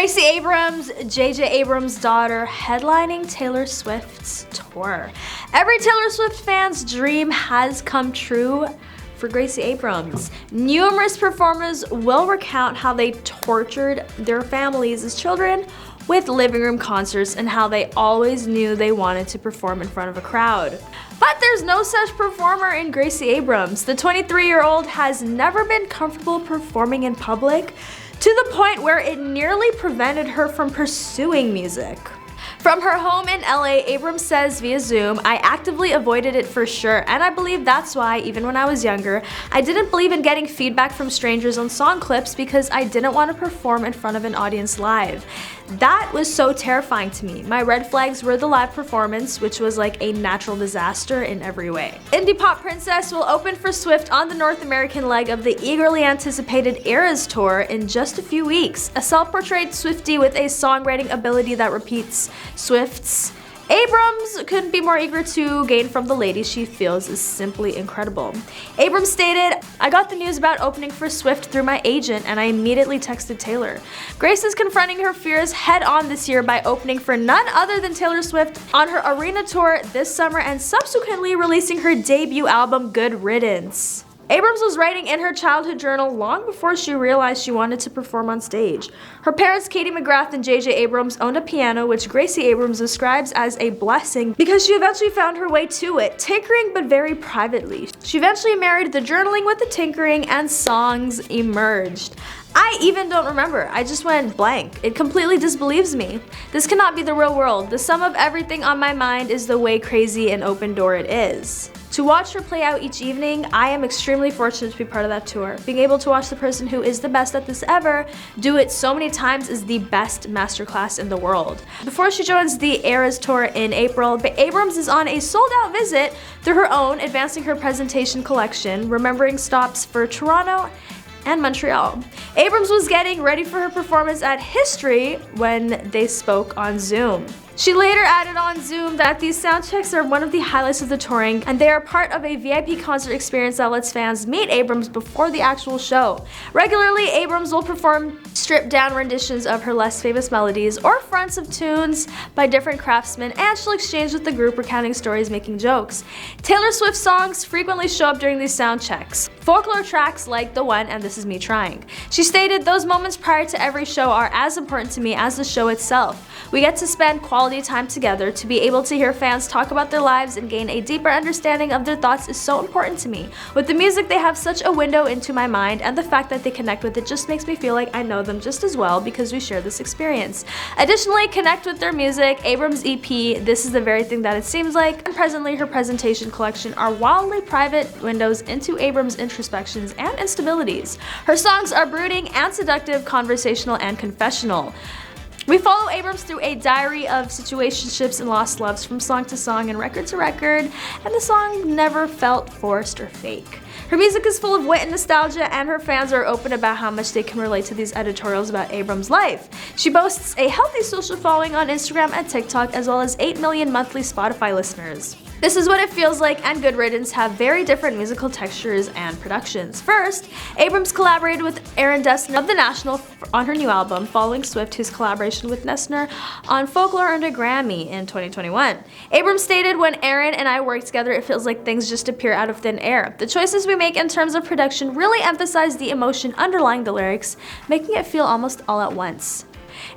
Gracie Abrams, JJ Abrams' daughter, headlining Taylor Swift's tour. Every Taylor Swift fan's dream has come true for Gracie Abrams. Numerous performers will recount how they tortured their families as children with living room concerts and how they always knew they wanted to perform in front of a crowd. But there's no such performer in Gracie Abrams. The 23-year-old has never been comfortable performing in public, to the point where it nearly prevented her from pursuing music. From her home in LA, Abrams says via Zoom, "I actively avoided it for sure, and I believe that's why, even when I was younger, I didn't believe in getting feedback from strangers on song clips because I didn't want to perform in front of an audience live. That was so terrifying to me. My red flags were the live performance, which was like a natural disaster in every way." Indie pop princess will open for Swift on the North American leg of the eagerly anticipated Eras tour in just a few weeks. A self-portrayed Swiftie with a songwriting ability that repeats Swift's, Abrams couldn't be more eager to gain from the lady she feels is simply incredible. Abrams stated, "I got the news about opening for Swift through my agent and I immediately texted Taylor. Grace is confronting her fears head on this year by opening for none other than Taylor Swift on her arena tour this summer and subsequently releasing her debut album, Good Riddance." Abrams was writing in her childhood journal long before she realized she wanted to perform on stage. Her parents, Katie McGrath and JJ Abrams, owned a piano, which Gracie Abrams describes as a blessing because she eventually found her way to it, tinkering but very privately. She eventually married the journaling with the tinkering, and songs emerged. I even don't remember. I just went blank. It completely disbelieves me. This cannot be the real world. The sum of everything on my mind is the way crazy and open door it is. To watch her play out each evening, I am extremely fortunate to be part of that tour. Being able to watch the person who is the best at this ever do it so many times is the best masterclass in the world. Before she joins the Eras tour in April, Abrams is on a sold-out visit through her own, advancing her presentation collection, remembering stops for Toronto and Montreal. Abrams was getting ready for her performance at History when they spoke on Zoom. She later added on Zoom that these sound checks are one of the highlights of the touring, and they are part of a VIP concert experience that lets fans meet Abrams before the actual show. Regularly, Abrams will perform stripped-down renditions of her less famous melodies or fronts of tunes by different craftsmen, and she'll exchange with the group recounting stories, making jokes. Taylor Swift songs frequently show up during these sound checks. Folklore tracks like the one, and This Is Me Trying. She stated, "Those moments prior to every show are as important to me as the show itself. We get to spend quality time together. To be able to hear fans talk about their lives and gain a deeper understanding of their thoughts is so important to me. With the music, they have such a window into my mind, and the fact that they connect with it just makes me feel like I know them just as well because we share this experience. Additionally, connect with their music. Abrams' EP, This Is the Very Thing That It Seems Like, and presently her presentation collection are wildly private windows into Abrams' introspections and instabilities. Her songs are brooding and seductive, conversational and confessional. We follow Abrams through a diary of situationships and lost loves from song to song and record to record, and the song never felt forced or fake. Her music is full of wit and nostalgia, and her fans are open about how much they can relate to these editorials about Abrams' life. She boasts a healthy social following on Instagram and TikTok, as well as 8 million monthly Spotify listeners. This Is What It Feels Like and Good Riddance have very different musical textures and productions. First, Abrams collaborated with Aaron Dessner of The National on her new album, following Swift, whose collaboration with Dessner on Folklore earned a Grammy in 2021. Abrams stated, "When Aaron and I work together, it feels like things just appear out of thin air. The choices we make in terms of production really emphasize the emotion underlying the lyrics, making it feel almost all at once."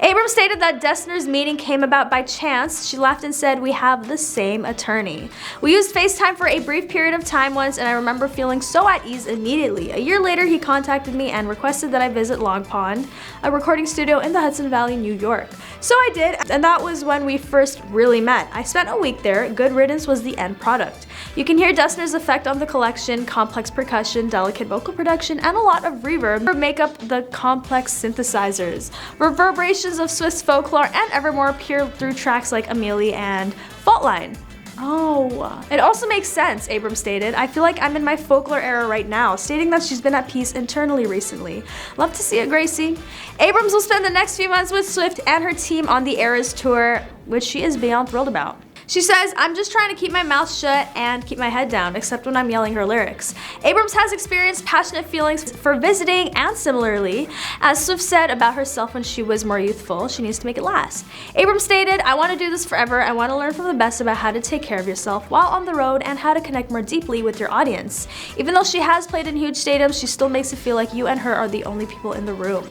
Abrams stated that Dessner's meeting came about by chance. She laughed and said, "We have the same attorney. We used FaceTime for a brief period of time once, and I remember feeling so at ease immediately. A year later, he contacted me and requested that I visit Long Pond, a recording studio in the Hudson Valley, New York. So I did, and that was when we first really met. I spent a week there. Good Riddance was the end product. You can hear Dessner's effect on the collection, complex percussion, delicate vocal production, and a lot of reverb make up the complex synthesizers. Reverberations of Swiss folklore and Evermore appear through tracks like Amelie and Faultline." Oh, it also makes sense, Abrams stated. "I feel like I'm in my folklore era right now," stating that she's been at peace internally recently. Love to see it, Gracie. Abrams will spend the next few months with Swift and her team on the Eras tour, which she is beyond thrilled about. She says, "I'm just trying to keep my mouth shut and keep my head down, except when I'm yelling her lyrics." Abrams has experienced passionate feelings for visiting, and similarly, as Swift said about herself when she was more youthful, she needs to make it last. Abrams stated, "I want to do this forever. I want to learn from the best about how to take care of yourself while on the road and how to connect more deeply with your audience. Even though she has played in huge stadiums, she still makes it feel like you and her are the only people in the room."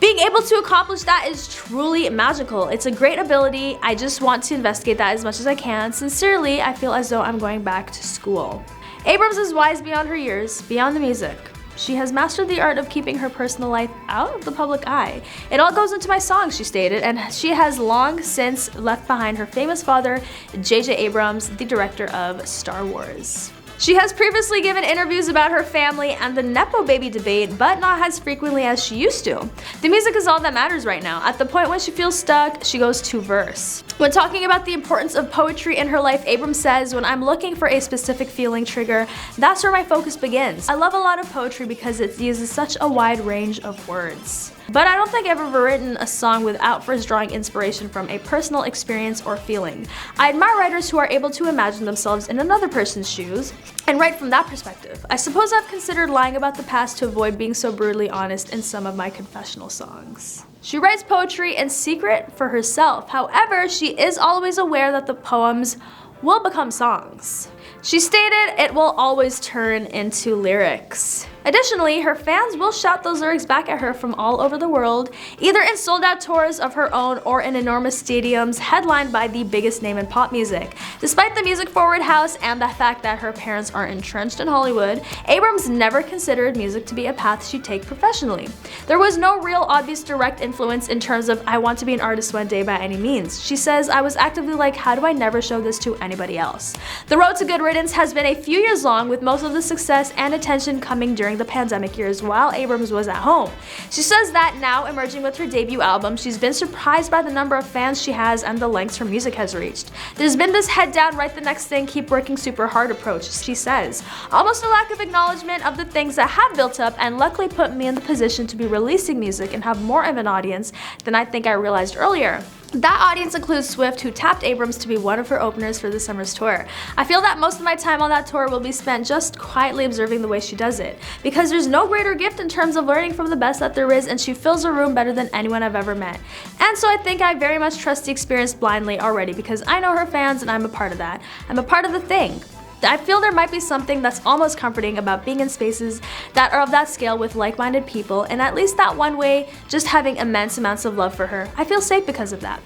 Being able to accomplish that is truly magical. It's a great ability. I just want to investigate that as much as I can. Sincerely, I feel as though I'm going back to school. Abrams is wise beyond her years, beyond the music. She has mastered the art of keeping her personal life out of the public eye. "It all goes into my songs," she stated, and she has long since left behind her famous father, JJ Abrams, the director of Star Wars. She has previously given interviews about her family and the Nepo baby debate, but not as frequently as she used to. The music is all that matters right now. At the point when she feels stuck, she goes to verse. When talking about the importance of poetry in her life, Abrams says, "When I'm looking for a specific feeling trigger, that's where my focus begins. I love a lot of poetry because it uses such a wide range of words. But I don't think I've ever written a song without first drawing inspiration from a personal experience or feeling. I admire writers who are able to imagine themselves in another person's shoes and write from that perspective. I suppose I've considered lying about the past to avoid being so brutally honest in some of my confessional songs." She writes poetry in secret for herself. However, she is always aware that the poems will become songs. She stated, "It will always turn into lyrics." Additionally, her fans will shout those lyrics back at her from all over the world, either in sold-out tours of her own or in enormous stadiums headlined by the biggest name in pop music. Despite the music-forward house and the fact that her parents are entrenched in Hollywood, Abrams never considered music to be a path she'd take professionally. There was no real obvious direct influence in terms of "I want to be an artist one day" by any means. She says, "I was actively like, how do I never show this to anybody else?" The road to good riddance has been a few years long, with most of the success and attention coming during the pandemic years while Abrams was at home. She says that now, emerging with her debut album, she's been surprised by the number of fans she has and the lengths her music has reached. "There's been this head down, write the next thing, keep working super hard" approach, she says. Almost a lack of acknowledgement of the things that have built up and luckily put me in the position to be releasing music and have more of an audience than I think I realized earlier. That audience includes Swift, who tapped Abrams to be one of her openers for this summer's tour. I feel that most of my time on that tour will be spent just quietly observing the way she does it, because there's no greater gift in terms of learning from the best that there is, and she fills a room better than anyone I've ever met. And so I think I very much trust the experience blindly already, because I know her fans and I'm a part of that. I'm a part of the thing. I feel there might be something that's almost comforting about being in spaces that are of that scale with like-minded people, and at least that one way, just having immense amounts of love for her. I feel safe because of that.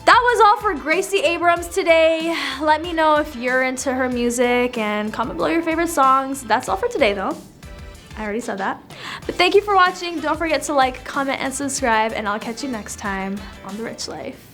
That was all for Gracie Abrams today. Let me know if you're into her music and comment below your favorite songs. That's all for today though. I already said that. But thank you for watching. Don't forget to like, comment, and subscribe, and I'll catch you next time on The Rich Life.